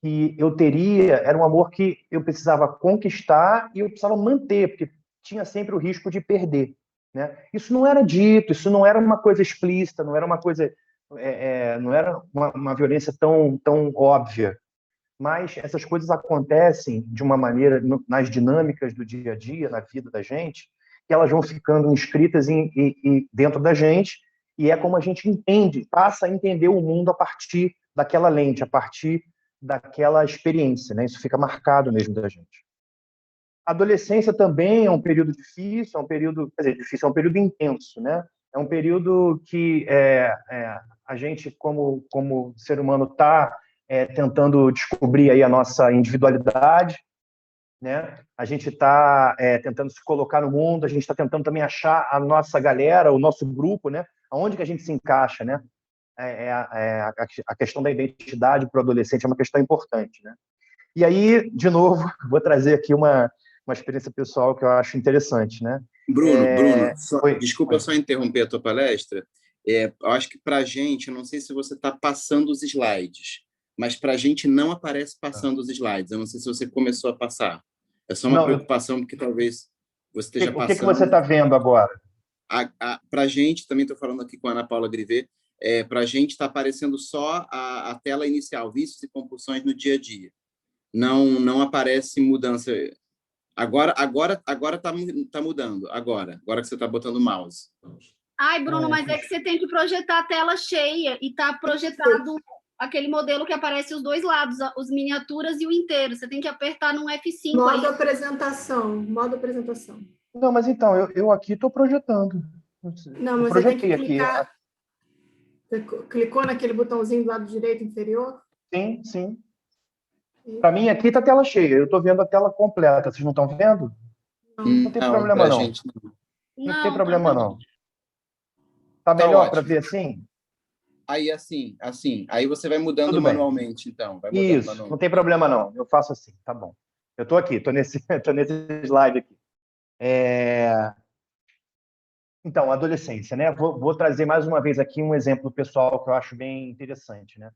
que eu teria era um amor que eu precisava conquistar e eu precisava manter, porque tinha sempre o risco de perder, né? Isso não era dito, isso não era uma coisa explícita, não era uma coisa, não era uma violência tão óbvia, mas essas coisas acontecem de uma maneira nas dinâmicas do dia a dia, na vida da gente, que elas vão ficando inscritas dentro da gente, e é como a gente entende, passa a entender o mundo a partir daquela lente, a partir daquela experiência, né? Isso fica marcado mesmo da gente. A adolescência também é um período difícil, é um período, quer dizer, difícil, é um período intenso, né? É um período que a gente, como ser humano, está tentando descobrir aí a nossa individualidade, né? A gente está tentando se colocar no mundo, a gente está tentando também achar a nossa galera, o nosso grupo, né? Aonde que a gente se encaixa, né? A questão da identidade para o adolescente é uma questão importante, né? E aí, de novo, vou trazer aqui uma experiência pessoal que eu acho interessante, né? Bruno, Oi, desculpa oi. só interromper a tua palestra. Eu acho que para a gente, eu não sei se você está passando os slides, mas para a gente não aparece passando os slides. Eu não sei se você começou a passar. É só uma Não, preocupação, porque talvez você esteja o que você passando. está vendo agora? Para a gente, também estou falando aqui com a Ana Paula Grivet, para a gente está aparecendo só a tela inicial, vícios e compulsões no dia a dia. Não aparece mudança. Agora tá mudando. Agora que você tá botando o mouse. Ai, Bruno, mas é que você tem que projetar a tela cheia e tá projetado aquele modelo que aparece os dois lados, os miniaturas e o inteiro. Você tem que apertar num F5 Modo aí. apresentação, modo apresentação. Não, mas então, eu aqui estou projetando. Não, Eu mas você tem que projetei aqui. clicar. Você clicou naquele botãozinho do lado direito inferior? Sim, sim. Para mim, aqui está a tela cheia. Eu estou vendo a tela completa. Vocês não estão vendo? Não tem problema, pra não. gente Não tem problema, não. Tá tá melhor para ótimo. ver assim? Aí assim. Aí você vai mudando Tudo bem. manualmente, então. Vai mudando Isso, manualmente. não tem problema, não. Eu faço assim, tá bom. Eu estou aqui, estou nesse slide aqui. Então, adolescência, né? Vou trazer mais uma vez aqui um exemplo pessoal que eu acho bem interessante, né?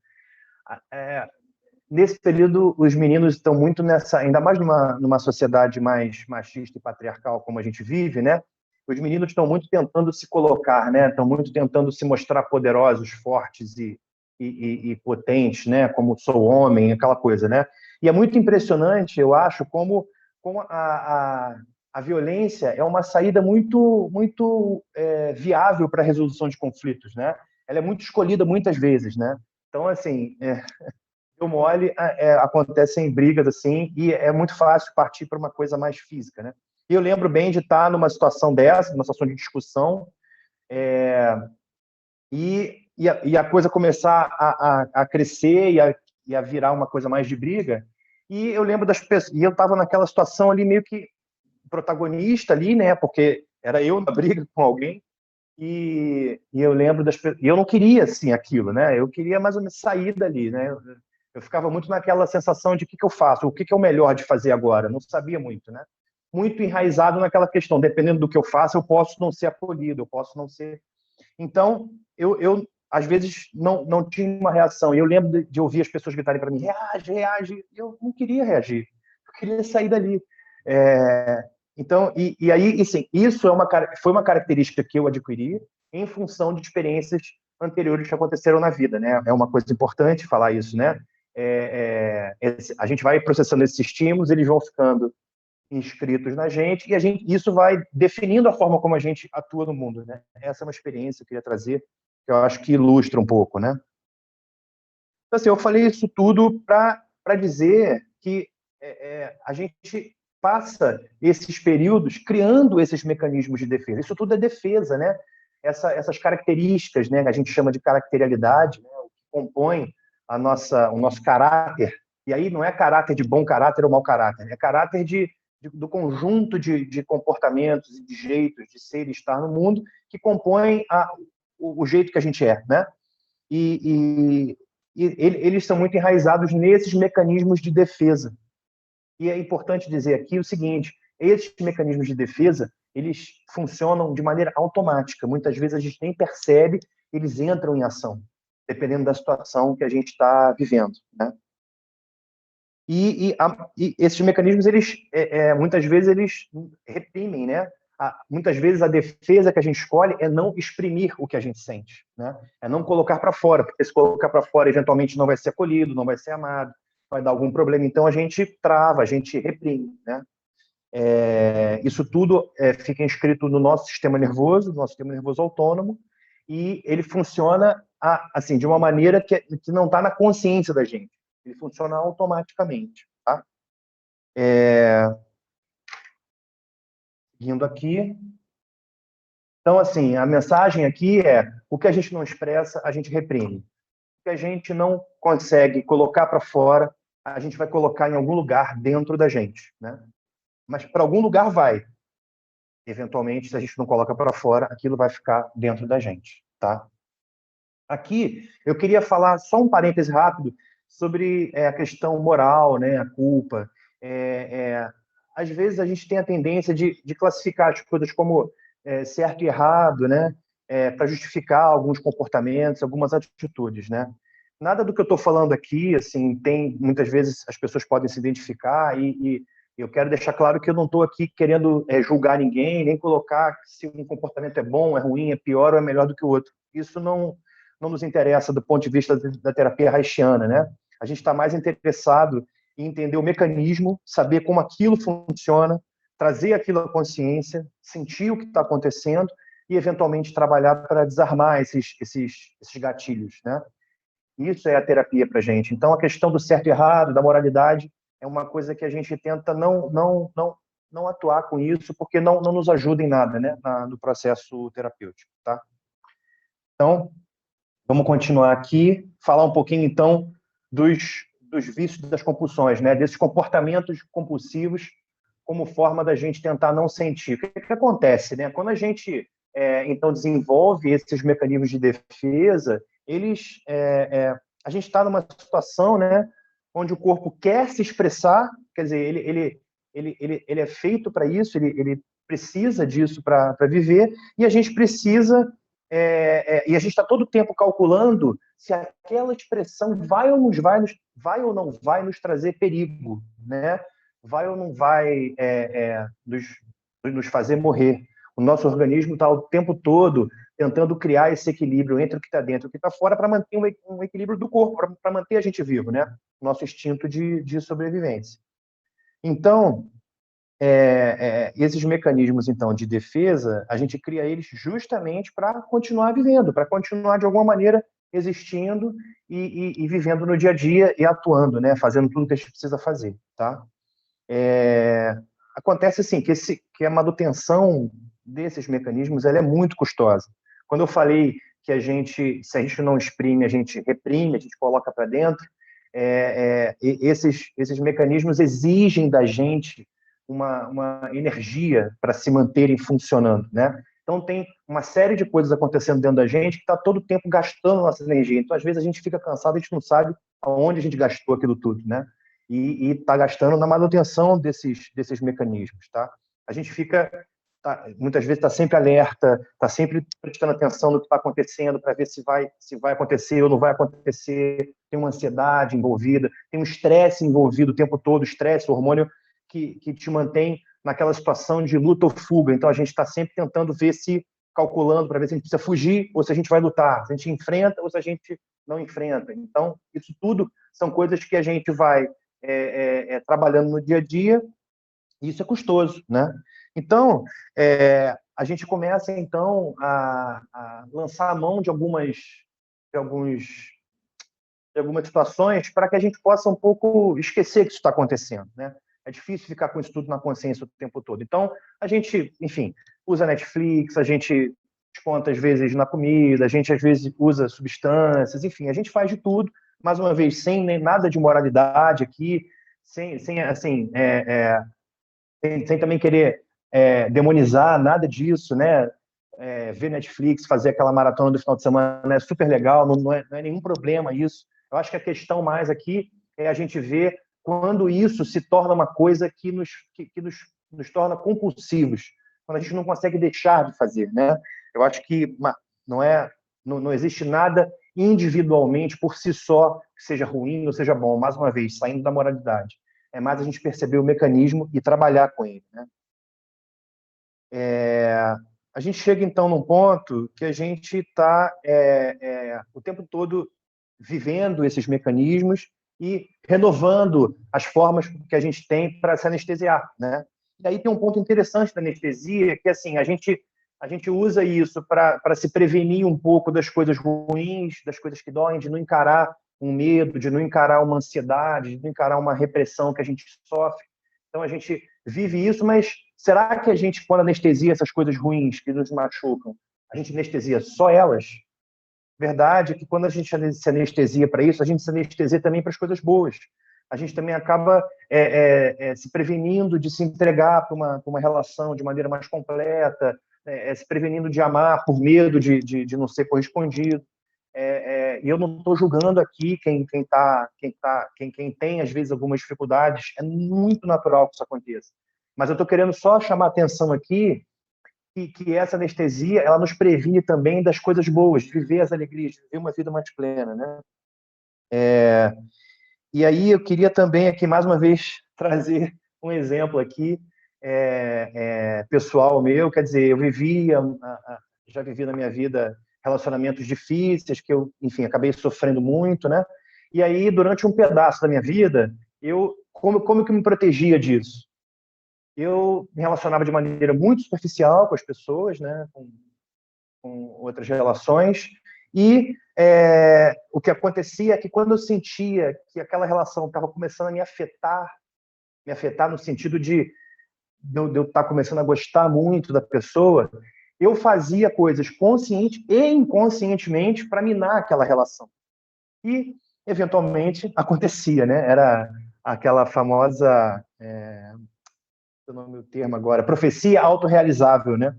Nesse período, os meninos estão muito nessa, ainda mais numa sociedade mais machista e patriarcal como a gente vive, né? Os meninos estão muito tentando se colocar, né? Estão muito tentando se mostrar poderosos, fortes e potentes, né? Como sou homem, aquela coisa, né? E é muito impressionante, eu acho, como a violência é uma saída muito viável para a resolução de conflitos, né? Ela é muito escolhida muitas vezes, né? Então, assim, deu mole, acontecem brigas assim, e é muito fácil partir para uma coisa mais física, né? E eu lembro bem de estar numa situação dessa, numa situação de discussão, e a coisa começar a crescer e a virar uma coisa mais de briga. E eu lembro das pessoas, e eu estava naquela situação ali meio que protagonista ali, né? Porque era eu na briga com alguém. E eu lembro e eu não queria assim aquilo, né? Eu queria mais ou menos sair dali, né? Eu ficava muito naquela sensação de o que eu faço, o que é o melhor de fazer agora. Não sabia muito, né? Muito enraizado naquela questão. Dependendo do que eu faço, eu posso não ser acolhido, eu posso não ser. Então, eu às vezes não tinha uma reação. E eu lembro de ouvir as pessoas gritarem para mim: reage, reage. E eu não queria reagir. Eu queria sair dali. Então, e aí, assim, isso foi uma característica que eu adquiri em função de experiências anteriores que aconteceram na vida, né? É uma coisa importante falar isso, né? A gente vai processando esses estímulos, eles vão ficando inscritos na gente e isso vai definindo a forma como a gente atua no mundo, né? Essa é uma experiência que eu queria trazer, que eu acho que ilustra um pouco, né? Então, assim, eu falei isso tudo para dizer que a gente passa esses períodos criando esses mecanismos de defesa. Isso tudo é defesa, né? Essas características, né? A gente chama de caracterialidade, né? O que compõe o nosso caráter. E aí não é caráter de bom caráter ou mau caráter, é caráter do conjunto de comportamentos e de jeitos de ser e estar no mundo que compõem o jeito que a gente é, né? E eles são muito enraizados nesses mecanismos de defesa. E é importante dizer aqui o seguinte: esses mecanismos de defesa, eles funcionam de maneira automática. Muitas vezes a gente nem percebe, eles entram em ação, dependendo da situação que a gente está vivendo, né? E esses mecanismos, eles muitas vezes, eles reprimem, né? Muitas vezes a defesa que a gente escolhe é não exprimir o que a gente sente, né? É não colocar para fora, porque se colocar para fora, eventualmente não vai ser acolhido, não vai ser amado, vai dar algum problema. Então a gente trava, a gente reprime, né? Isso tudo fica inscrito no nosso sistema nervoso autônomo, e ele funciona assim de uma maneira que não está na consciência da gente. Ele funciona automaticamente, tá? Seguindo aqui. Então, assim, a mensagem aqui é: o que a gente não expressa, a gente reprime. O que a gente não consegue colocar para fora, a gente vai colocar em algum lugar dentro da gente, né? Mas para algum lugar vai. Eventualmente, se a gente não coloca para fora, aquilo vai ficar dentro da gente, tá? Aqui, eu queria falar só um parêntese rápido sobre a questão moral, né, a culpa. Às vezes, a gente tem a tendência de classificar as coisas como certo e errado, né, para justificar alguns comportamentos, algumas atitudes, né? Nada do que eu estou falando aqui, assim, muitas vezes as pessoas podem se identificar, e eu quero deixar claro que eu não estou aqui querendo julgar ninguém, nem colocar se um comportamento é bom, é ruim, é pior ou é melhor do que o outro. Isso não nos interessa do ponto de vista da terapia haitiana, né? A gente está mais interessado em entender o mecanismo, saber como aquilo funciona, trazer aquilo à consciência, sentir o que está acontecendo e, eventualmente, trabalhar para desarmar esses gatilhos, né? Isso é a terapia para a gente. Então, a questão do certo e errado, da moralidade, é uma coisa que a gente tenta não atuar com isso, porque não nos ajuda em nada, né, no processo terapêutico, tá? Então, vamos continuar aqui, falar um pouquinho, então, dos vícios, das compulsões, né, desses comportamentos compulsivos como forma da gente tentar não sentir. O que acontece, né? Quando a gente, então, desenvolve esses mecanismos de defesa, a gente está numa situação, né, onde o corpo quer se expressar, quer dizer, ele é feito para isso, ele precisa disso para viver, e a gente precisa, e a gente está todo o tempo calculando se aquela expressão vai ou não vai nos trazer perigo, né? Vai ou não vai nos fazer morrer. O nosso organismo está o tempo todo tentando criar esse equilíbrio entre o que está dentro e o que está fora para manter um equilíbrio do corpo, para manter a gente vivo, né? Nosso instinto de sobrevivência. Então, esses mecanismos, então, de defesa, a gente cria eles justamente para continuar vivendo, para continuar, de alguma maneira, existindo e vivendo no dia a dia e atuando, né? Fazendo tudo que a gente precisa fazer, tá? Acontece, assim, que a manutenção desses mecanismos ela é muito custosa. Quando eu falei que se a gente não exprime, a gente reprime, a gente coloca para dentro, esses mecanismos exigem da gente uma energia para se manterem funcionando, né? Então, tem uma série de coisas acontecendo dentro da gente que está todo o tempo gastando nossa energia. Então, às vezes, a gente fica cansado, a gente não sabe aonde a gente gastou aquilo tudo, né? E está gastando na manutenção desses mecanismos, tá? A gente muitas vezes está sempre alerta, está sempre prestando atenção no que está acontecendo para ver se vai acontecer ou não vai acontecer. Tem uma ansiedade envolvida, tem um estresse envolvido o tempo todo, estresse, hormônio que te mantém naquela situação de luta ou fuga. Então, a gente está sempre tentando calculando para ver se a gente precisa fugir ou se a gente vai lutar, se a gente enfrenta ou se a gente não enfrenta. Então, isso tudo são coisas que a gente vai trabalhando no dia a dia, e isso é custoso, né? Então, a gente começa, então, a lançar a mão de algumas situações para que a gente possa um pouco esquecer que isso está acontecendo, né? É difícil ficar com isso tudo na consciência o tempo todo. Então, a gente, enfim, usa Netflix, a gente desconta, às vezes, na comida, a gente, às vezes, usa substâncias, enfim, a gente faz de tudo, mais uma vez, sem nada de moralidade aqui, sem também querer demonizar nada disso, né? Ver Netflix, fazer aquela maratona do final de semana é super legal, não é nenhum problema isso. Eu acho que a questão mais aqui é a gente ver quando isso se torna uma coisa que nos torna compulsivos, quando a gente não consegue deixar de fazer, né? Eu acho que não existe nada individualmente, por si só, que seja ruim ou seja bom, mais uma vez, saindo da moralidade. É mais a gente perceber o mecanismo e trabalhar com ele, né? A gente chega, então, num ponto que a gente está o tempo todo vivendo esses mecanismos e renovando as formas que a gente tem para se anestesiar, né? E aí tem um ponto interessante da anestesia, que assim, a gente usa isso para se prevenir um pouco das coisas ruins, das coisas que doem, de não encarar um medo, de não encarar uma ansiedade, de não encarar uma repressão que a gente sofre. Então, a gente vive isso, mas será que a gente, quando anestesia essas coisas ruins que nos machucam, a gente anestesia só elas? Verdade é que quando a gente se anestesia para isso, a gente se anestesia também para as coisas boas. A gente também acaba se prevenindo de se entregar para uma relação de maneira mais completa, se prevenindo de amar por medo de não ser correspondido. E eu não estou julgando aqui quem tem, às vezes, algumas dificuldades. É muito natural que isso aconteça. Mas eu estou querendo só chamar a atenção aqui que essa anestesia ela nos previne também das coisas boas, de viver as alegrias, de viver uma vida mais plena, né? E aí eu queria também aqui, mais uma vez, trazer um exemplo aqui pessoal meu. Quer dizer, já vivi na minha vida relacionamentos difíceis, que eu, enfim, acabei sofrendo muito, né? E aí, durante um pedaço da minha vida, como que eu me protegia disso? Eu me relacionava de maneira muito superficial com as pessoas, né? Com outras relações, e o que acontecia é que quando eu sentia que aquela relação estava começando a me afetar no sentido de eu estar começando a gostar muito da pessoa, eu fazia coisas consciente e inconscientemente para minar aquela relação. E, eventualmente, acontecia, né? Era aquela famosa, eu não lembro o termo agora, profecia autorrealizável, né?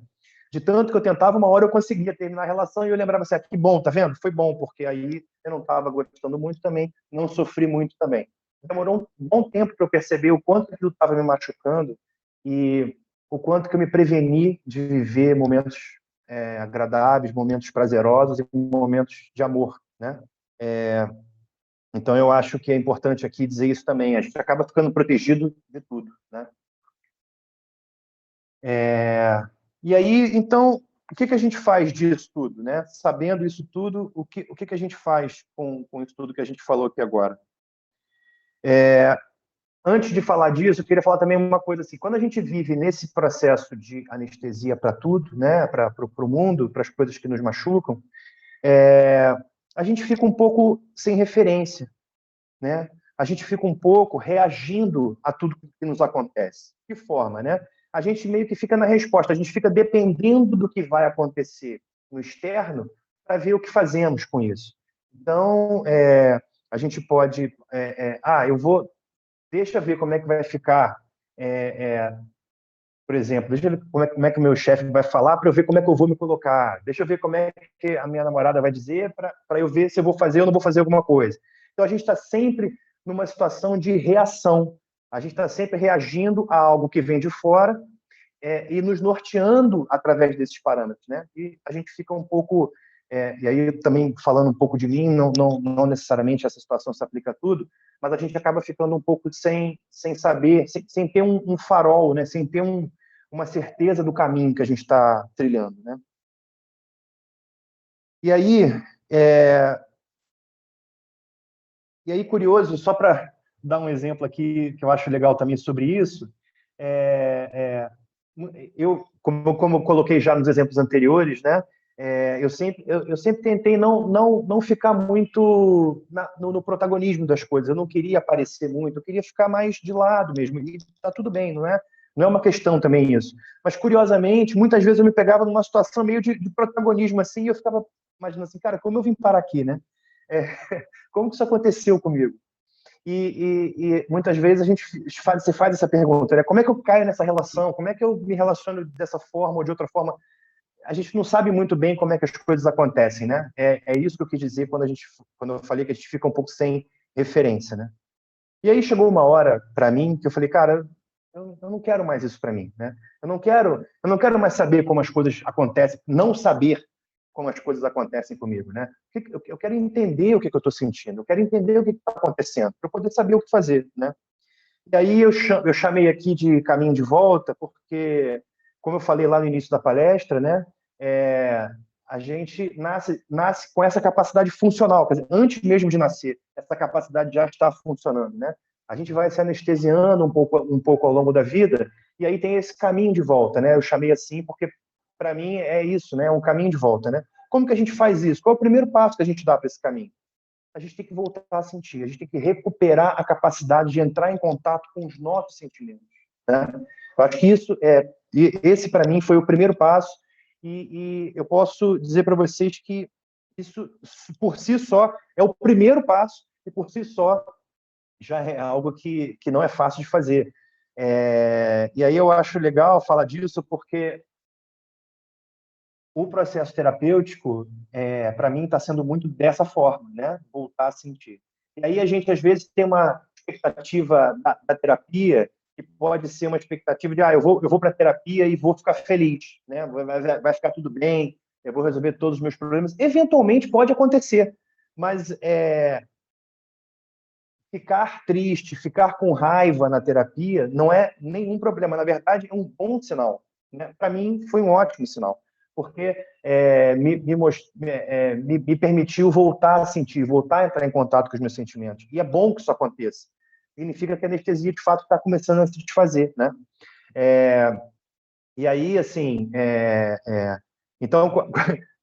De tanto que eu tentava, uma hora eu conseguia terminar a relação e eu lembrava assim, que bom, tá vendo? Foi bom, porque aí eu não estava gostando muito também, não sofri muito também. Demorou um bom tempo para eu perceber o quanto aquilo estava me machucando e o quanto que eu me preveni de viver momentos agradáveis, momentos prazerosos e momentos de amor, né? Então, eu acho que é importante aqui dizer isso também. A gente acaba ficando protegido de tudo, né? E aí, então, o que a gente faz disso tudo, né? Sabendo isso tudo, o que a gente faz com isso tudo que a gente falou aqui agora? Antes de falar disso, eu queria falar também uma coisa assim. Quando a gente vive nesse processo de anestesia para tudo, né? Para o mundo, para as coisas que nos machucam, a gente fica um pouco sem referência, né? A gente fica um pouco reagindo a tudo que nos acontece. De que forma, né? A gente meio que fica na resposta, a gente fica dependendo do que vai acontecer no externo para ver o que fazemos com isso. Então, a gente pode... deixa eu ver como é que vai ficar, por exemplo, deixa eu ver como é que o meu chefe vai falar para eu ver como é que eu vou me colocar. Deixa eu ver como é que a minha namorada vai dizer para eu ver se eu vou fazer ou não vou fazer alguma coisa. Então, a gente está sempre numa situação de reação. A gente está sempre reagindo a algo que vem de fora e nos norteando através desses parâmetros, né? E a gente fica um pouco... e aí, também falando um pouco de mim, não necessariamente essa situação se aplica a tudo, mas a gente acaba ficando um pouco sem saber, sem ter um farol, né? Sem ter uma certeza do caminho que a gente está trilhando, né? E aí, curioso, só para dar um exemplo aqui que eu acho legal também sobre isso, como eu coloquei já nos exemplos anteriores, né? Eu sempre tentei não ficar muito no protagonismo das coisas. Eu não queria aparecer muito, eu queria ficar mais de lado mesmo. E está tudo bem, não é uma questão também isso. Mas, curiosamente, muitas vezes eu me pegava numa situação meio de protagonismo, assim, e eu ficava imaginando assim, cara, como eu vim parar aqui, né? Como que isso aconteceu comigo? E muitas vezes você faz essa pergunta, né? Como é que eu caio nessa relação? Como é que eu me relaciono dessa forma ou de outra forma? A gente não sabe muito bem como é que as coisas acontecem, né? É isso que eu quis dizer quando eu falei que a gente fica um pouco sem referência, né? E aí chegou uma hora para mim que eu falei, cara, eu não quero mais isso para mim, né? Eu não quero mais saber como as coisas acontecem, não saber como as coisas acontecem comigo, né? Eu quero entender o que eu estou sentindo, eu quero entender o que está acontecendo, para eu poder saber o que fazer, né? E aí eu chamei aqui de caminho de volta, porque, como eu falei lá no início da palestra, né? A gente nasce com essa capacidade funcional, quer dizer, antes mesmo de nascer, essa capacidade já está funcionando, né? A gente vai se anestesiando um pouco ao longo da vida, e aí tem esse caminho de volta, né? Eu chamei assim porque, para mim, é isso, né? É um caminho de volta, né? Como que a gente faz isso? Qual é o primeiro passo que a gente dá para esse caminho? A gente tem que voltar a sentir, a gente tem que recuperar a capacidade de entrar em contato com os nossos sentimentos, né? Eu acho que esse para mim foi o primeiro passo, e eu posso dizer para vocês que isso, por si só, é o primeiro passo, e por si só já é algo que não é fácil de fazer. E aí eu acho legal falar disso, porque o processo terapêutico, para mim, está sendo muito dessa forma, né? Voltar a sentir. E aí a gente, às vezes, tem uma expectativa da terapia, que pode ser uma expectativa de, eu vou para a terapia e vou ficar feliz, né? Vai ficar tudo bem, eu vou resolver todos os meus problemas. Eventualmente pode acontecer, mas ficar triste, ficar com raiva na terapia não é nenhum problema. Na verdade, é um bom sinal, né? Para mim, foi um ótimo sinal, porque me permitiu voltar a sentir, voltar a entrar em contato com os meus sentimentos. E é bom que isso aconteça. Significa que a anestesia, de fato, está começando a se desfazer, né? E aí, assim, então,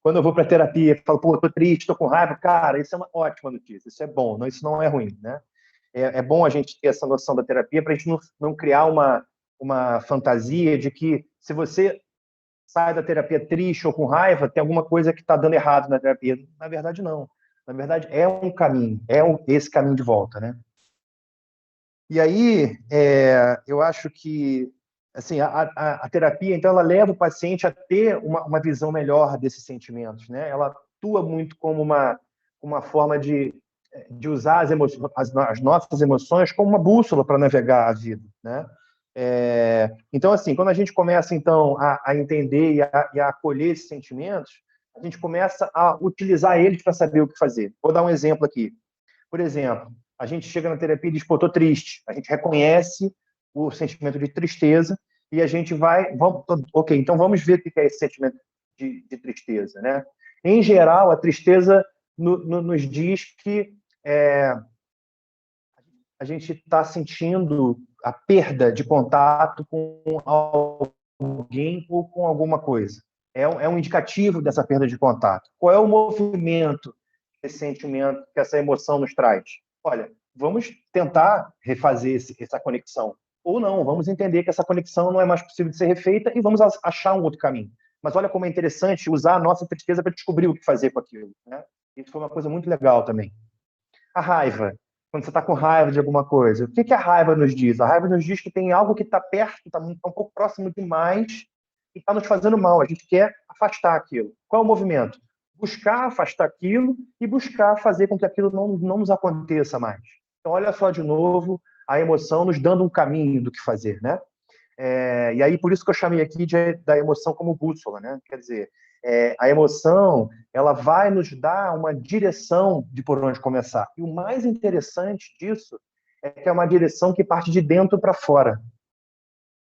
quando eu vou para a terapia e falo, estou triste, estou com raiva, cara, isso é uma ótima notícia, isso é bom, isso não é ruim, né? É bom a gente ter essa noção da terapia para a gente não criar uma fantasia de que se você sai da terapia triste ou com raiva, tem alguma coisa que está dando errado na terapia. Na verdade, não. Na verdade, é um caminho, esse caminho de volta, né? E aí, eu acho que assim, a terapia, então, ela leva o paciente a ter uma visão melhor desses sentimentos, né? Ela atua muito como uma forma de usar as nossas emoções como uma bússola para navegar a vida, né? Então, assim, quando a gente começa, então, a entender e a acolher esses sentimentos, a gente começa a utilizar eles para saber o que fazer. Vou dar um exemplo aqui. Por exemplo, a gente chega na terapia e diz, estou triste. A gente reconhece o sentimento de tristeza e a gente ok, então vamos ver o que é esse sentimento de tristeza, né? Em geral, a tristeza nos diz que a gente está sentindo a perda de contato com alguém ou com alguma coisa. É um indicativo dessa perda de contato. Qual é o movimento que esse sentimento, que essa emoção nos traz? Olha, vamos tentar refazer essa conexão. Ou não, vamos entender que essa conexão não é mais possível de ser refeita e vamos achar um outro caminho. Mas olha como é interessante usar a nossa tristeza para descobrir o que fazer com aquilo, né? Isso foi uma coisa muito legal também. A raiva. Quando você está com raiva de alguma coisa, o que a raiva nos diz? A raiva nos diz que tem algo que está perto, está um pouco próximo demais e está nos fazendo mal. A gente quer afastar aquilo. Qual é o movimento? Buscar afastar aquilo e buscar fazer com que aquilo não nos aconteça mais. Então, olha só de novo a emoção nos dando um caminho do que fazer, né? E aí, por isso que eu chamei aqui da emoção como bússola, né? Quer dizer, a emoção, ela vai nos dar uma direção de por onde começar. E o mais interessante disso é que é uma direção que parte de dentro para fora.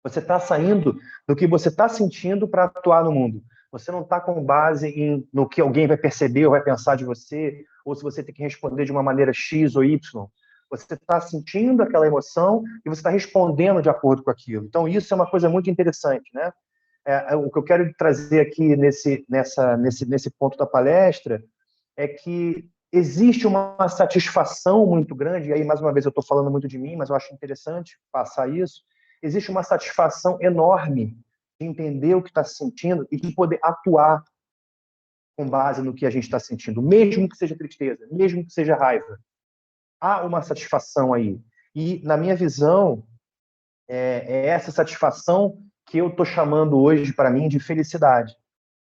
Você está saindo do que você está sentindo para atuar no mundo. Você não está com base no que alguém vai perceber ou vai pensar de você, ou se você tem que responder de uma maneira X ou Y. Você está sentindo aquela emoção e você está respondendo de acordo com aquilo. Então, isso é uma coisa muito interessante, né? O que eu quero trazer aqui nesse ponto da palestra é que existe uma satisfação muito grande, e aí, mais uma vez, eu estou falando muito de mim, mas eu acho interessante passar isso. Existe uma satisfação enorme de entender o que está sentindo e de poder atuar com base no que a gente está sentindo, mesmo que seja tristeza, mesmo que seja raiva. Há uma satisfação aí. E, na minha visão, é essa satisfação que eu estou chamando hoje, para mim, de felicidade.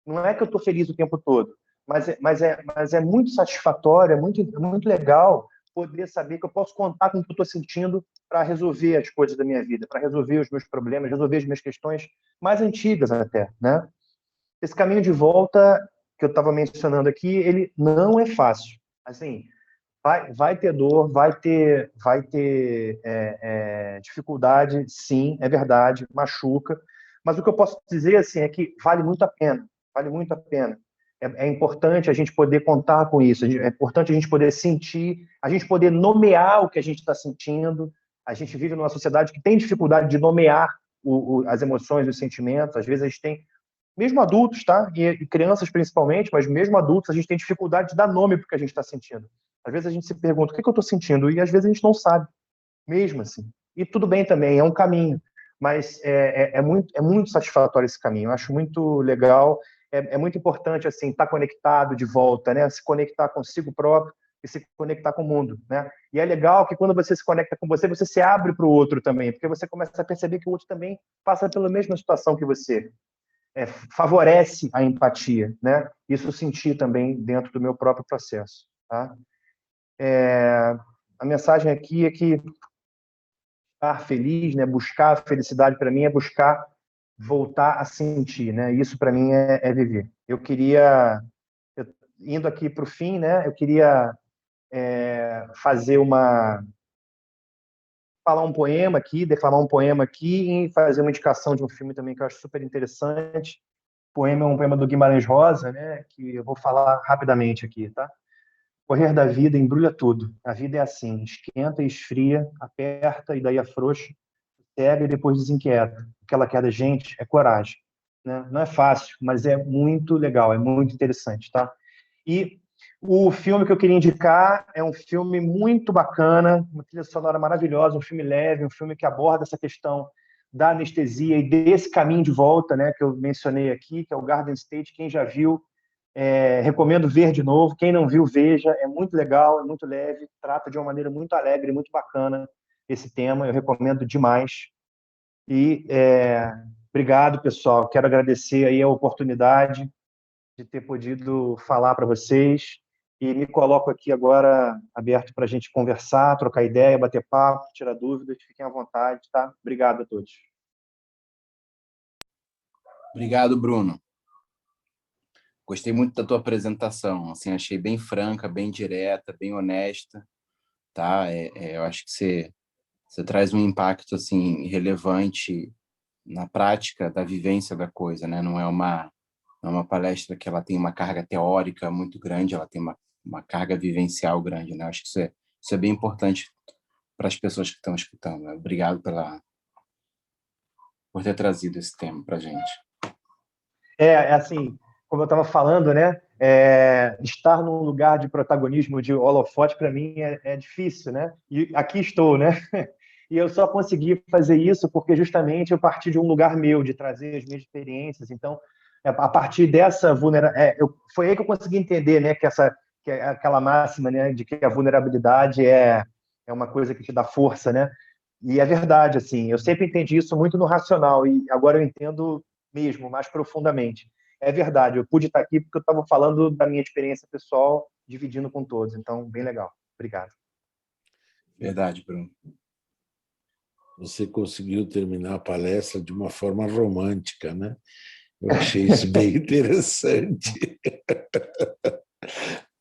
Não é que eu estou feliz o tempo todo, mas é muito satisfatório, é muito legal poder saber que eu posso contar com o que eu estou sentindo para resolver as coisas da minha vida, para resolver os meus problemas, resolver as minhas questões mais antigas até, né? Esse caminho de volta que eu estava mencionando aqui, ele não é fácil. Assim, vai ter dor, vai ter dificuldade, sim, é verdade, machuca. Mas o que eu posso dizer assim é que vale muito a pena, vale muito a pena. É importante a gente poder contar com isso, é importante a gente poder sentir, a gente poder nomear o que a gente está sentindo. A gente vive numa sociedade que tem dificuldade de nomear as emoções, os sentimentos. Às vezes a gente tem, mesmo adultos, tá? E crianças principalmente, mas mesmo adultos, a gente tem dificuldade de dar nome para o que a gente está sentindo. Às vezes a gente se pergunta, o que eu estou sentindo? E às vezes a gente não sabe, mesmo assim. E tudo bem também, é um caminho. Mas é muito satisfatório esse caminho. Eu acho muito legal. É muito importante assim estar conectado de volta, né? Se conectar consigo próprio e se conectar com o mundo, né? E é legal que quando você se conecta com você, você se abre para o outro também, porque você começa a perceber que o outro também passa pela mesma situação que você. Favorece a empatia, né? Isso eu senti também dentro do meu próprio processo, tá? A mensagem aqui é que estar feliz, né? Buscar a felicidade para mim é buscar voltar a sentir, né? Isso para mim é viver. Indo aqui para o fim, né? Eu queria fazer falar um poema aqui, declamar um poema aqui e fazer uma indicação de um filme também que eu acho super interessante. O poema é um poema do Guimarães Rosa, né? Que eu vou falar rapidamente aqui, tá? Correr da vida embrulha tudo. A vida é assim, esquenta e esfria, aperta e daí afrouxa, cega e depois desinquieta. O que ela quer da gente é coragem, né? Não é fácil, mas é muito legal, é muito interessante, tá? E o filme que eu queria indicar é um filme muito bacana, uma trilha sonora maravilhosa, um filme leve, um filme que aborda essa questão da anestesia e desse caminho de volta, né, que eu mencionei aqui, que é o Garden State. Quem já viu, recomendo ver de novo. Quem não viu, veja. É muito legal, é muito leve, trata de uma maneira muito alegre, muito bacana esse tema. Eu recomendo demais. E obrigado, pessoal. Quero agradecer aí a oportunidade de ter podido falar para vocês e me coloco aqui agora aberto para a gente conversar, trocar ideia, bater papo, tirar dúvidas. Fiquem à vontade, tá? Obrigado a todos. Obrigado, Bruno. Gostei muito da tua apresentação. Assim, achei bem franca, bem direta, bem honesta, tá? Eu acho que você traz um impacto assim relevante na prática da vivência da coisa, né? Não é uma palestra que ela tem uma carga teórica muito grande, ela tem uma carga vivencial grande, né? Acho que isso é bem importante para as pessoas que estão escutando, né? Obrigado por ter trazido esse tema para a gente. Assim, como eu estava falando, né? Estar num lugar de protagonismo, de holofote, para mim é difícil, né? E aqui estou, né? E eu só consegui fazer isso porque justamente eu parti de um lugar meu, de trazer as minhas experiências. Então, a partir dessa vulnerabilidade, foi aí que eu consegui entender, né? Que é aquela máxima, né? De que a vulnerabilidade é uma coisa que te dá força, né? E é verdade, assim. Eu sempre entendi isso muito no racional e agora eu entendo mesmo, mais profundamente. É verdade, eu pude estar aqui porque eu estava falando da minha experiência pessoal, dividindo com todos. Então, bem legal. Obrigado. Verdade, Bruno. Você conseguiu terminar a palestra de uma forma romântica, né? Eu achei isso bem interessante.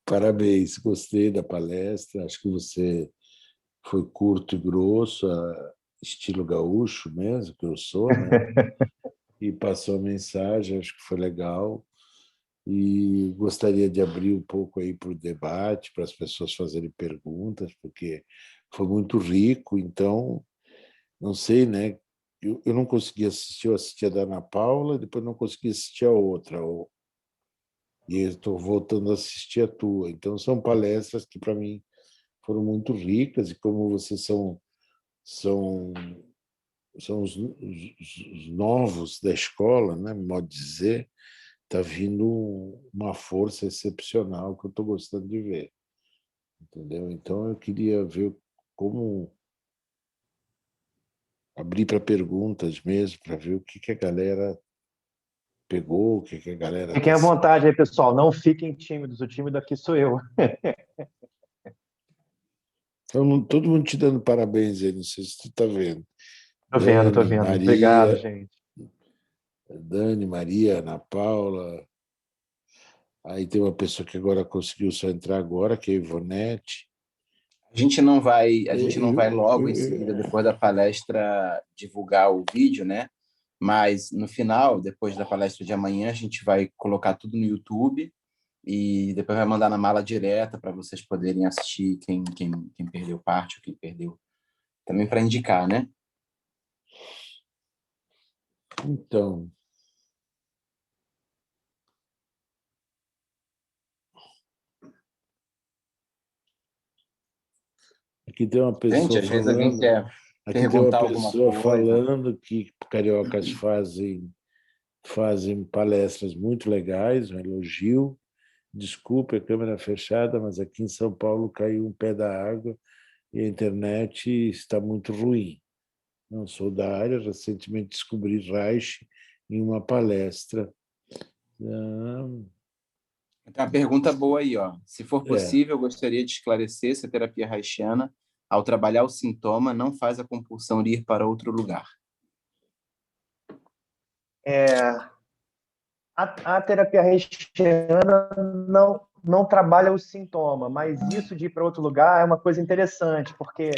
Parabéns, gostei da palestra. Acho que você foi curto e grosso, estilo gaúcho mesmo, que eu sou, né? E passou a mensagem, acho que foi legal. E gostaria de abrir um pouco aí para o debate, para as pessoas fazerem perguntas, porque foi muito rico. Então, não sei, né? Eu não consegui assistir, eu assisti a da Ana Paula, depois não consegui assistir a outra. E estou voltando a assistir a tua. Então, são palestras que, para mim, foram muito ricas, e como vocês são os novos da escola, né? Modo de dizer, está vindo uma força excepcional que eu estou gostando de ver. Entendeu? Então, eu queria ver como abrir para perguntas mesmo, para ver o que a galera pegou, o que a galera... Fiquem à vontade aí, pessoal. Não fiquem tímidos. O tímido aqui sou eu. Então, todo mundo te dando parabéns aí, não sei se tu está vendo. Estou vendo. Maria, obrigado, gente. Dani, Maria, Ana Paula, Aí tem uma pessoa que agora conseguiu só entrar agora, que é a Ivonete. A gente não vai logo em seguida, depois da palestra, divulgar o vídeo, né? Mas no final, depois da palestra de amanhã, a gente vai colocar tudo no YouTube e depois vai mandar na mala direta para vocês poderem assistir quem perdeu parte ou quem perdeu. Também para indicar, né? Então, aqui tem uma Gente, pessoa às vezes alguém falando, quer aqui tem uma perguntar alguma pessoa coisa. falando que cariocas fazem palestras muito legais, um elogio. Desculpe a câmera fechada, mas aqui em São Paulo caiu um pé da água e a internet está muito ruim. Não sou da área, recentemente descobri Reich em uma palestra. Tem uma pergunta boa aí, ó. Se for É, possível, eu gostaria de esclarecer se a terapia haitiana, ao trabalhar o sintoma, não faz a compulsão de ir para outro lugar. A terapia haitiana não trabalha o sintoma, mas isso de ir para outro lugar é uma coisa interessante, porque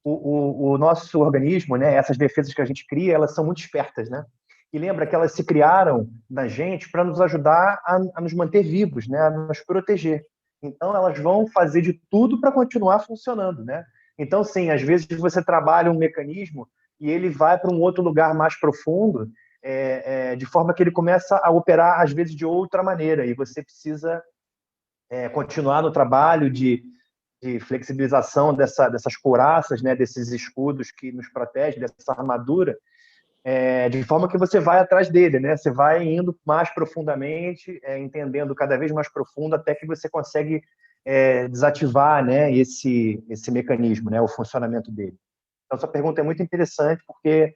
o nosso organismo, né, essas defesas que a gente cria, elas são muito espertas, né? E lembra que elas se criaram na gente para nos ajudar a nos manter vivos, né, a nos proteger. Então, elas vão fazer de tudo para continuar funcionando, né? Então, sim, às vezes você trabalha um mecanismo e ele vai para um outro lugar mais profundo, de forma que ele começa a operar, às vezes, de outra maneira, e você precisa continuar no trabalho de flexibilização dessas couraças, né, desses escudos que nos protegem, dessa armadura, de forma que você vai atrás dele, né? Você vai indo mais profundamente, entendendo cada vez mais profundo, até que você consegue desativar, né, esse mecanismo, né, o funcionamento dele. Então, essa pergunta é muito interessante, porque,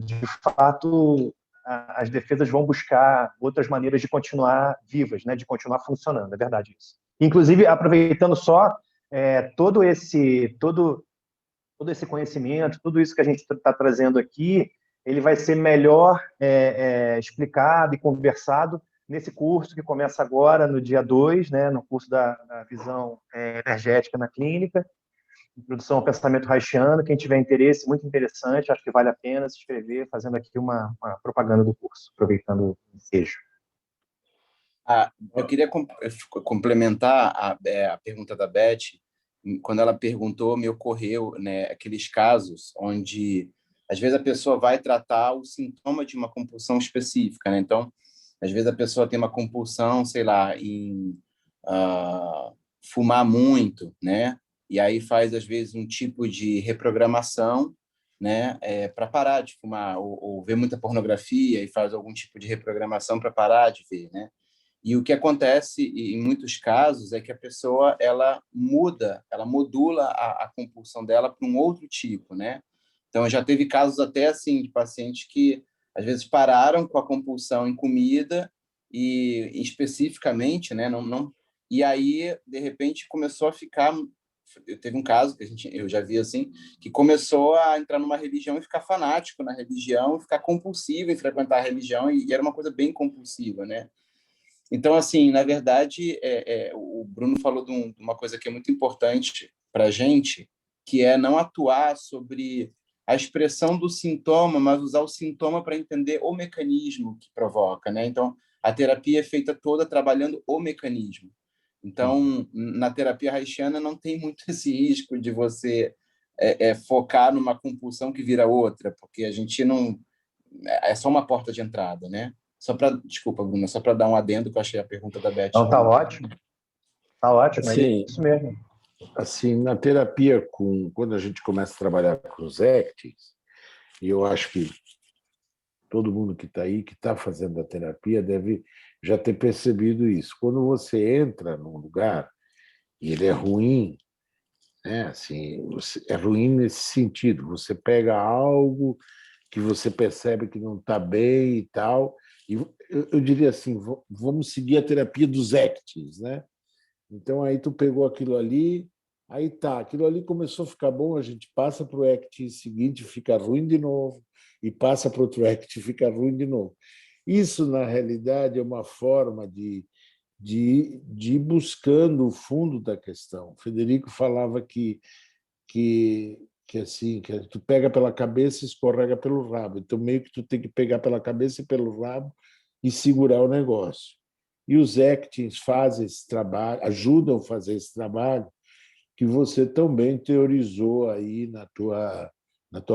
de fato, as defesas vão buscar outras maneiras de continuar vivas, né, de continuar funcionando, é verdade isso. Inclusive, aproveitando só, todo esse conhecimento, tudo isso que a gente está trazendo aqui, ele vai ser melhor explicado e conversado nesse curso que começa agora, no dia 2, né, no curso da visão energética na clínica, introdução ao pensamento haitiano. Quem tiver interesse, muito interessante, acho que vale a pena se inscrever, fazendo aqui uma propaganda do curso, aproveitando o ensejo. Eu queria complementar a pergunta da Beth. Quando ela perguntou, me ocorreu, né, aqueles casos onde, às vezes, a pessoa vai tratar o sintoma de uma compulsão específica, né? Então, às vezes, a pessoa tem uma compulsão, sei lá, em fumar muito, né? E aí faz, às vezes, um tipo de reprogramação, né, para parar de fumar, ou ver muita pornografia e faz algum tipo de reprogramação para parar de ver, né? E o que acontece em muitos casos é que a pessoa ela modula a compulsão dela para um outro tipo, né? Então já teve casos até assim de pacientes que às vezes pararam com a compulsão em comida e especificamente, né? Não e aí de repente começou a ficar. Teve um caso que eu já vi assim, que começou a entrar numa religião e ficar fanático na religião, ficar compulsivo em frequentar a religião e era uma coisa bem compulsiva, né? Então, assim, na verdade, o Bruno falou de uma coisa que é muito importante para a gente, que é não atuar sobre a expressão do sintoma, mas usar o sintoma para entender o mecanismo que provoca, né? Então, a terapia é feita toda trabalhando o mecanismo. Então, na terapia haitiana não tem muito esse risco de você focar numa compulsão que vira outra, porque a gente não... É só uma porta de entrada, né? Desculpa, Bruno, só para dar um adendo, que eu achei a pergunta da Beth. Então, tá ótimo, é assim, isso mesmo. assim, na terapia, quando a gente começa a trabalhar com os ACTs, e eu acho que todo mundo que está aí, que está fazendo a terapia, deve já ter percebido isso. Quando você entra num lugar e ele é ruim, né? Assim, é ruim nesse sentido. Você pega algo que você percebe que não está bem e tal, e eu diria assim, vamos seguir a terapia dos ACTs, né? Então aí tu pegou aquilo ali, aí tá, aquilo ali começou a ficar bom, a gente passa para o ACT seguinte, fica ruim de novo, e passa para outro ACT, fica ruim de novo. Isso, na realidade, é uma forma de ir buscando o fundo da questão. O Federico falava assim, que tu pega pela cabeça e escorrega pelo rabo. Então, meio que tu tem que pegar pela cabeça e pelo rabo e segurar o negócio. E os actings fazem esse trabalho, ajudam a fazer esse trabalho que você também teorizou aí na tua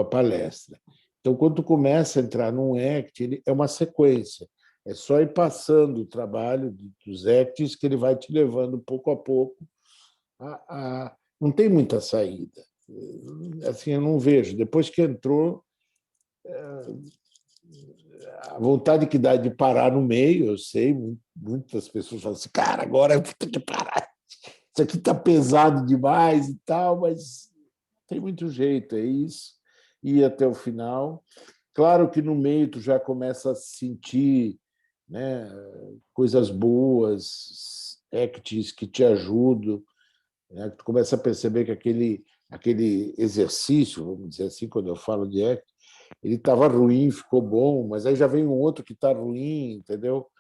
palestra. Então, quando tu começa a entrar num act, ele é uma sequência. É só ir passando o trabalho dos acts que ele vai te levando pouco a pouco. Não tem muita saída. Assim, eu não vejo. Depois que entrou, a vontade que dá de parar no meio, eu sei, muitas pessoas falam assim, cara, agora eu tenho que parar. Isso aqui está pesado demais e tal, mas tem muito jeito, é isso. Ir até o final. Claro que no meio tu já começa a sentir, né, coisas boas, acts que te ajudam, né? Tu começa a perceber que aquele exercício, vamos dizer assim, quando eu falo de act, ele estava ruim, ficou bom, mas aí já vem um outro que está ruim, entendeu?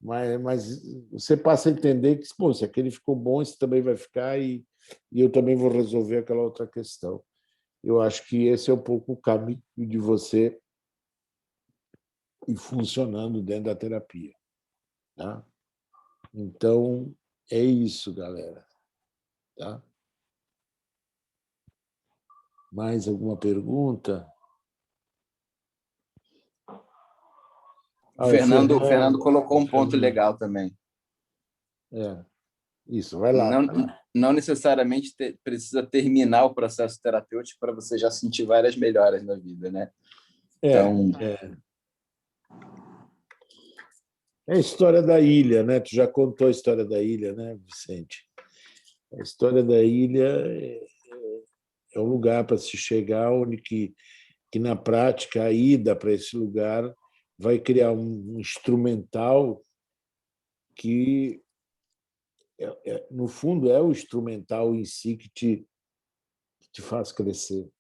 Mas você passa a entender que, pô, se aquele ficou bom, esse também vai ficar e eu também vou resolver aquela outra questão. Eu acho que esse é um pouco o caminho de você ir funcionando dentro da terapia. Tá? Então, é isso, galera. Tá? Mais alguma pergunta? O Fernando colocou um ponto legal também. Isso, vai lá. Não necessariamente precisa terminar o processo terapêutico para você já sentir várias melhoras na vida, né? Então, é a história da ilha, né? Tu já contou a história da ilha, né, Vicente? A história da ilha é um lugar para se chegar onde que na prática a ida para esse lugar vai criar um instrumental que no fundo é o instrumental em si que te faz crescer,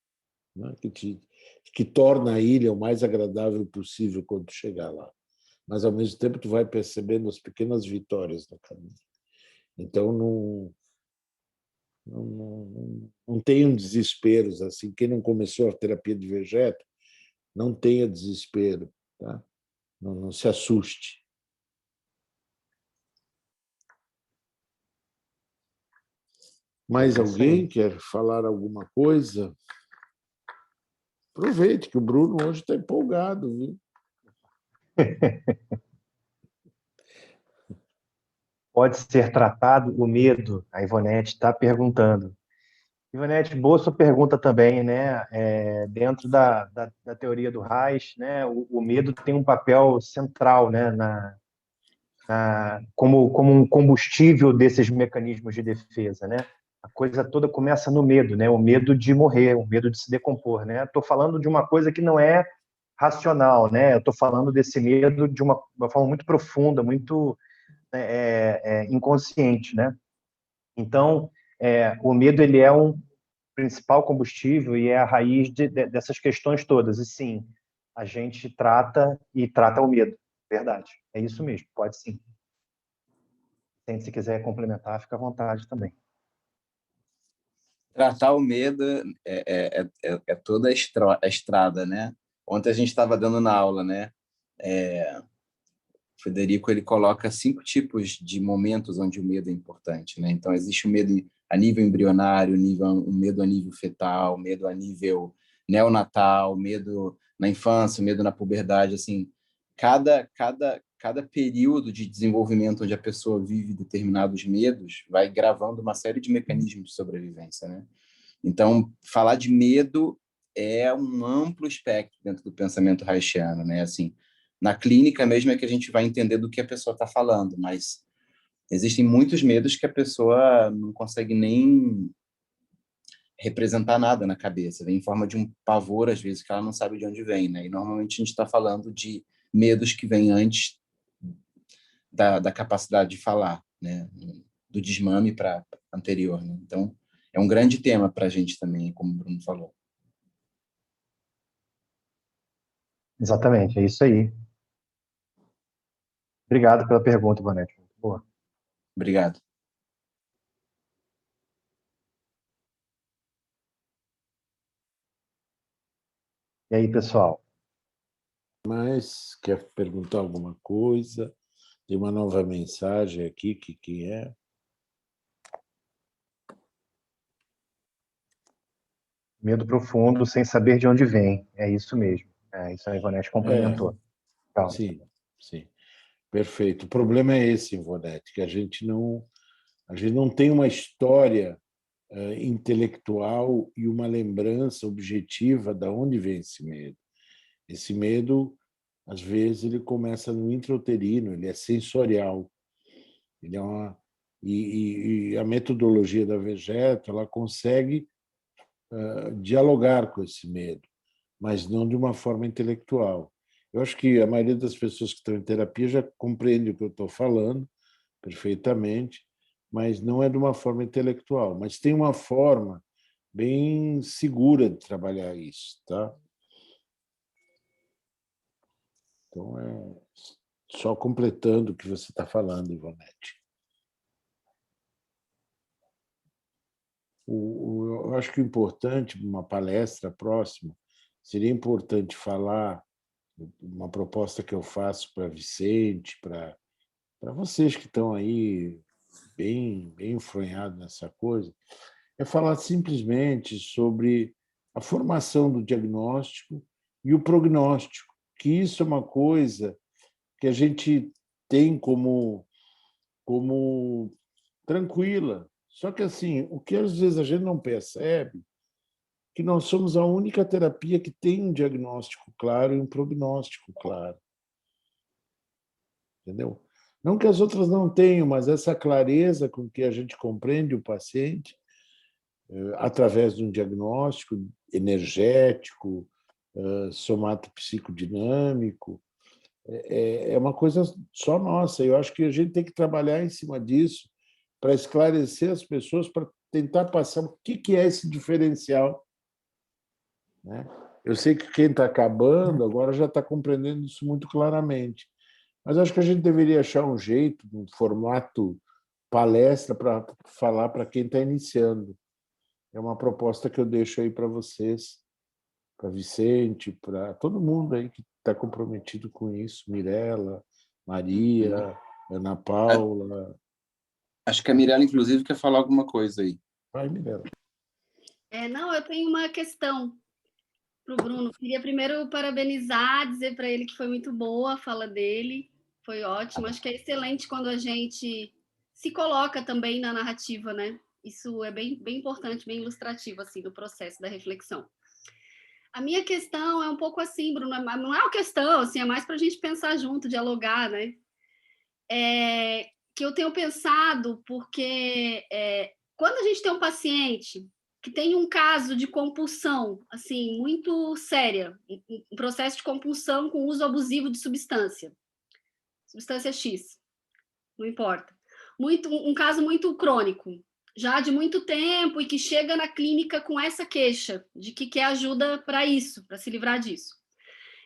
né? Que torna a ilha o mais agradável possível quando tu chegar lá. Mas ao mesmo tempo tu vai percebendo as pequenas vitórias no caminho. Então não tenham desesperos assim. Quem não começou a terapia de Vegeto, não tenha desespero, tá? Não se assuste. Mais alguém quer falar alguma coisa? Aproveite que o Bruno hoje está empolgado, viu? Pode ser tratado o medo? A Ivonete está perguntando. Ivonete, boa sua pergunta também, né? Dentro da teoria do Reich, né? O medo tem um papel central, né? Como um combustível desses mecanismos de defesa, né? A coisa toda começa no medo, né? O medo de morrer, o medo de se decompor, né? Estou falando de uma coisa que não é racional, né? Eu estou falando desse medo de uma forma muito profunda, muito inconsciente, né? Então, o medo ele é um principal combustível e é a raiz dessas questões todas. E sim, a gente trata o medo, verdade. É isso mesmo, pode sim. Se quiser complementar, fica à vontade também. Tratar o medo é toda a estrada, né? Ontem a gente estava dando na aula, né? O Federico ele coloca 5 tipos de momentos onde o medo é importante, né? Então existe o medo a nível embrionário, o medo a nível fetal, o medo a nível neonatal, medo na infância, medo na puberdade, assim, cada período de desenvolvimento onde a pessoa vive determinados medos vai gravando uma série de mecanismos de sobrevivência, né? Então, falar de medo é um amplo espectro dentro do pensamento reichiano, né? Assim, na clínica mesmo é que a gente vai entender do que a pessoa está falando, mas existem muitos medos que a pessoa não consegue nem representar nada na cabeça, vem em forma de um pavor, às vezes, que ela não sabe de onde vem, né? E normalmente a gente está falando de medos que vêm antes da capacidade de falar, né? Do desmame para anterior, né? Então, é um grande tema para a gente também, como o Bruno falou. Exatamente, é isso aí. Obrigado pela pergunta, Ivonete. Muito boa. Obrigado. E aí, pessoal? Mas quer perguntar alguma coisa? Tem uma nova mensagem aqui, que é? Medo profundo sem saber de onde vem. É isso mesmo. É, isso a Ivonete complementou. Calma. Sim, sim. Perfeito. O problema é esse, Ivonete, que a gente não tem uma história intelectual e uma lembrança objetiva de onde vem esse medo. Esse medo, às vezes, ele começa no intrauterino, ele é sensorial. Ele é e a metodologia da Vegeto, ela consegue dialogar com esse medo, mas não de uma forma intelectual. Eu acho que a maioria das pessoas que estão em terapia já compreende o que eu estou falando perfeitamente, mas não é de uma forma intelectual. Mas tem uma forma bem segura de trabalhar isso, tá? Então, só completando o que você está falando, Ivonete. Eu acho que o importante, uma palestra próxima, seria importante falar uma proposta que eu faço para Vicente, para vocês que estão aí bem enfronhados nessa coisa, é falar simplesmente sobre a formação do diagnóstico e o prognóstico, que isso é uma coisa que a gente tem como tranquila. Só que, assim, o que às vezes a gente não percebe que nós somos a única terapia que tem um diagnóstico claro e um prognóstico claro. Entendeu? Não que as outras não tenham, mas essa clareza com que a gente compreende o paciente através de um diagnóstico energético, somatopsicodinâmico, é uma coisa só nossa. Eu acho que a gente tem que trabalhar em cima disso para esclarecer as pessoas, para tentar passar o que é esse diferencial. Né? Eu sei que quem está acabando agora já está compreendendo isso muito claramente, mas acho que a gente deveria achar um jeito, um formato palestra para falar para quem está iniciando. É uma proposta que eu deixo aí para vocês, para Vicente, para todo mundo aí que está comprometido com isso, Mirella, Maria, Ana Paula. Acho que a Mirella, inclusive, quer falar alguma coisa aí. Vai, Mirella. Não, eu tenho uma questão para o Bruno. Queria primeiro parabenizar, dizer para ele que foi muito boa a fala dele, foi ótimo. Acho que é excelente quando a gente se coloca também na narrativa, né? Isso é bem importante, bem ilustrativo assim do processo da reflexão. A minha questão é um pouco assim, Bruno, não é uma questão, assim, é mais para a gente pensar junto, dialogar, né? Que eu tenho pensado, porque quando a gente tem um paciente que tem um caso de compulsão, assim, muito séria, um processo de compulsão com uso abusivo de substância X, não importa, um caso muito crônico, já de muito tempo, e que chega na clínica com essa queixa de que quer ajuda para isso, para se livrar disso.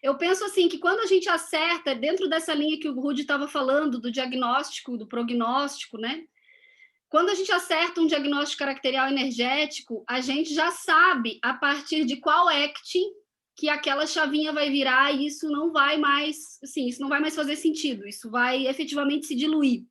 Eu penso assim que quando a gente acerta, dentro dessa linha que o Rudy estava falando, do diagnóstico, do prognóstico, né? Quando a gente acerta um diagnóstico caracterial energético, a gente já sabe a partir de qual acting que aquela chavinha vai virar, e isso não vai mais, assim, isso não vai mais fazer sentido, isso vai efetivamente se diluir.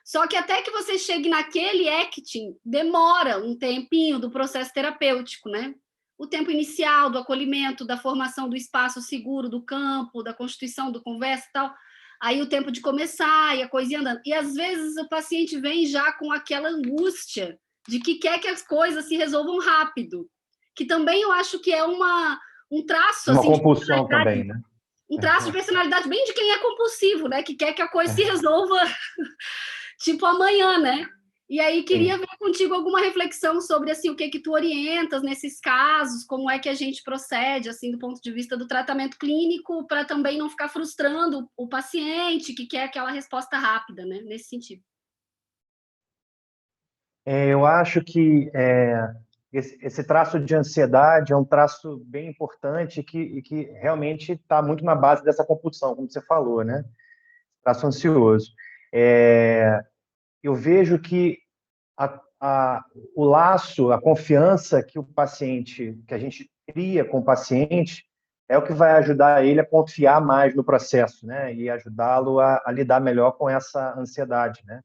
Só que até que você chegue naquele acting, demora um tempinho do processo terapêutico, né? O tempo inicial do acolhimento, da formação do espaço seguro, do campo, da constituição do conversa e tal. Aí o tempo de começar e a coisinha andando. E às vezes o paciente vem já com aquela angústia de que quer que as coisas se resolvam rápido, que também eu acho que é um traço... Uma assim, compulsão também, né? Um traço de personalidade bem de quem é compulsivo, né? Que quer que a coisa se resolva tipo amanhã, né? E aí queria ver contigo alguma reflexão sobre assim, o que tu orientas nesses casos, como é que a gente procede assim do ponto de vista do tratamento clínico, para também não ficar frustrando o paciente que quer aquela resposta rápida, né? Nesse sentido. Eu acho que esse traço de ansiedade é um traço bem importante que realmente está muito na base dessa compulsão, como você falou, né? traço ansioso. Eu vejo que o laço, a confiança que que a gente cria com o paciente, é o que vai ajudar ele a confiar mais no processo, né? E ajudá-lo a lidar melhor com essa ansiedade, né?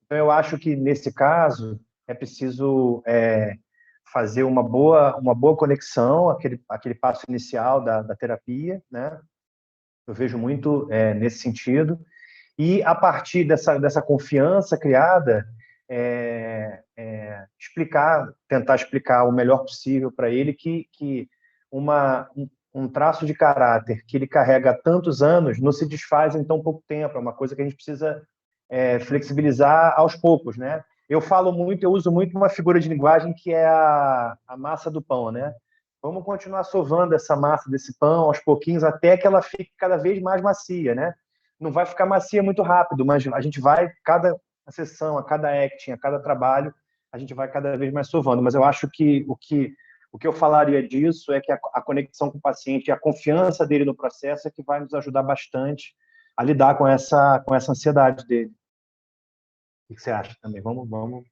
Então, eu acho que, nesse caso, é preciso fazer uma boa conexão, aquele passo inicial da terapia, né? Eu vejo muito nesse sentido. E, a partir dessa confiança criada, tentar explicar o melhor possível para ele que um traço de caráter que ele carrega há tantos anos não se desfaz em tão pouco tempo. É uma coisa que a gente precisa flexibilizar aos poucos, né? Eu uso muito uma figura de linguagem que é a massa do pão, né? Vamos continuar sovando essa massa desse pão aos pouquinhos até que ela fique cada vez mais macia, né? Não vai ficar macia muito rápido, mas a gente vai, cada sessão, a cada acting, a cada trabalho, a gente vai cada vez mais sovando. Mas eu acho que o que eu falaria disso é que a conexão com o paciente e a confiança dele no processo é que vai nos ajudar bastante a lidar com essa ansiedade dele. O que você acha também? Vamos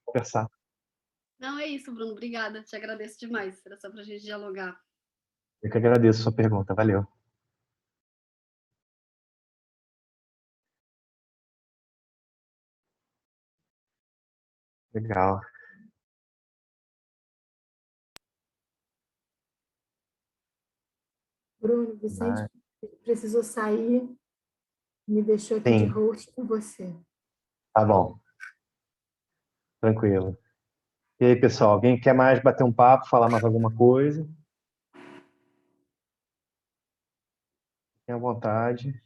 conversar. Não, é isso, Bruno. Obrigada. Te agradeço demais. Era só para a gente dialogar. Eu que agradeço a sua pergunta. Valeu. Legal. Bruno, Vicente precisou sair, me deixou aqui de Sim, host com você. tá bom. Tranquilo. E aí, pessoal, alguém quer mais bater um papo, falar mais alguma coisa? Fiquem à vontade.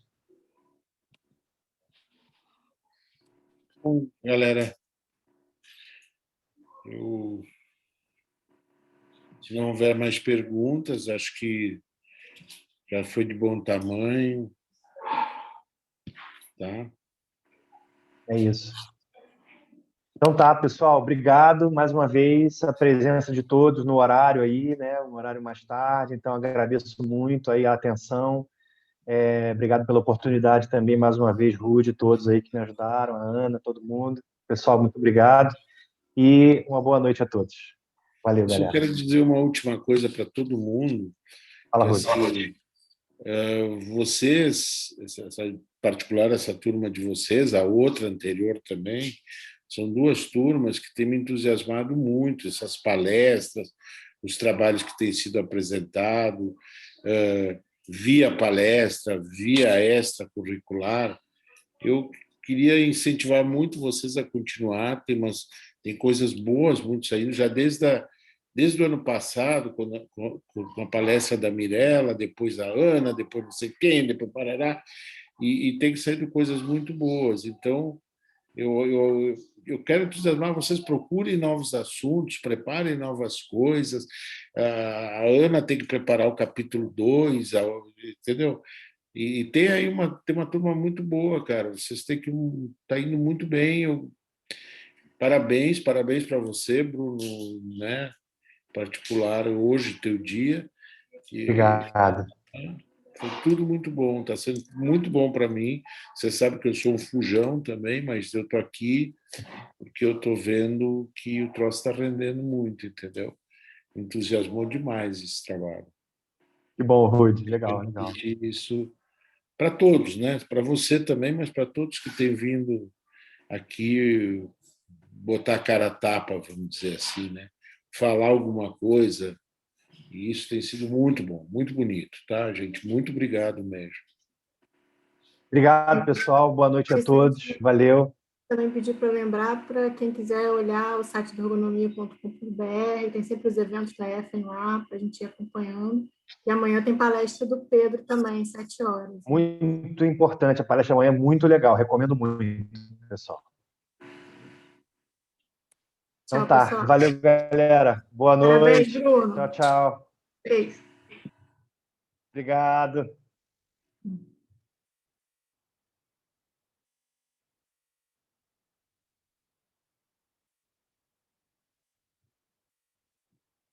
Bom, galera, se não houver mais perguntas, acho que já foi de bom tamanho, tá? É isso. Então tá, pessoal, obrigado mais uma vez a presença de todos no horário aí, né? Um horário mais tarde. Então agradeço muito aí a atenção. Obrigado pela oportunidade também mais uma vez, Rude, todos aí que me ajudaram, a Ana, todo mundo. Pessoal, muito obrigado e uma boa noite a todos. Valeu, Eu só galera. quero dizer uma última coisa para todo mundo, Fala, que Rude. assim, vocês, em particular essa turma de vocês, a outra anterior também, são duas turmas que têm me entusiasmado muito, essas palestras, os trabalhos que têm sido apresentados, via palestra, via extracurricular. Eu queria incentivar muito vocês a continuar, tem coisas boas muito saindo, já desde o ano passado, com a palestra da Mirella, depois da Ana, depois não sei quem, depois Parará, e tem saído coisas muito boas. Então, eu quero entusiasmar vocês, procurem novos assuntos, preparem novas coisas. A Ana tem que preparar o capítulo 2, entendeu? E tem aí tem uma turma muito boa, cara. Vocês têm que tá indo muito bem. Parabéns para você, Bruno, né? Em particular hoje, teu dia. Obrigado. Foi tudo muito bom, está sendo muito bom para mim. Você sabe que eu sou um fujão também, mas eu estou aqui porque eu estou vendo que o troço está rendendo muito, entendeu? Entusiasmou demais esse trabalho. Que bom, Rude. Legal, legal. Isso para todos, né? Para você também, mas para todos que têm vindo aqui botar a cara a tapa, vamos dizer assim, né? Falar alguma coisa. E isso tem sido muito bom, muito bonito, tá, gente? Muito obrigado mesmo. Obrigado, pessoal. Boa noite a todos. Valeu. Também pedi para lembrar, para quem quiser olhar o site do ergonomia.com.br, tem sempre os eventos da EFEM lá, para a gente ir acompanhando. E amanhã tem palestra do Pedro também, 7 horas. Muito importante. A palestra amanhã é muito legal. Recomendo muito, pessoal. Então Tchau, tá. pessoal. Valeu, galera. Boa Parabéns, noite. Bruno. Tchau, tchau. Beijo. Obrigado.